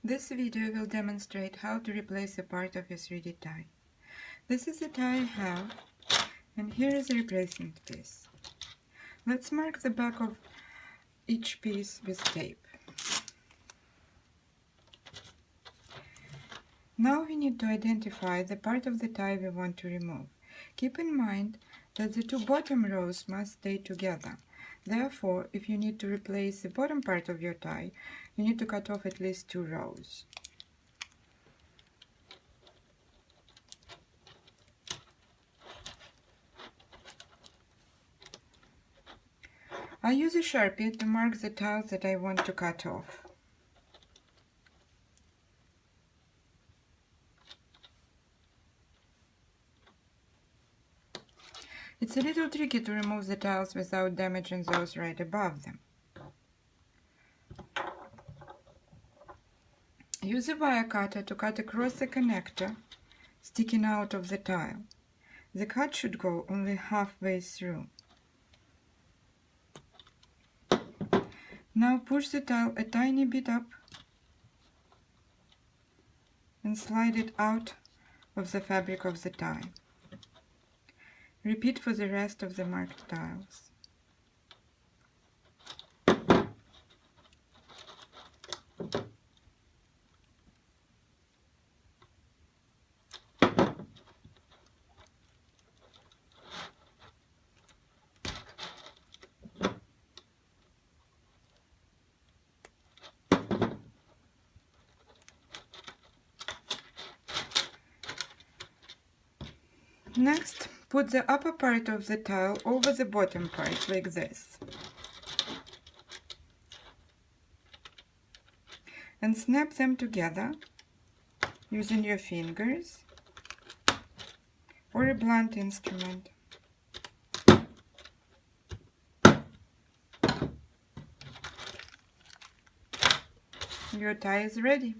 This video will demonstrate how to replace a part of your 3D tie. This is the tie I have, and here is a replacement piece. Let's mark the back of each piece with tape. Now we need to identify the part of the tie we want to remove. Keep in mind that the two bottom rows must stay together. Therefore, if you need to replace the bottom part of your tie, you need to cut off at least 2 rows. I use a Sharpie to mark the tiles that I want to cut off. It's a little tricky to remove the tiles without damaging those right above them. Use a wire cutter to cut across the connector sticking out of the tile. The cut should go only halfway through. Now push the tile a tiny bit up and slide it out of the fabric of the tie. Repeat for the rest of the marked tiles. Next, put the upper part of the tile over the bottom part like this. And snap them together using your fingers or a blunt instrument. Your tie is ready.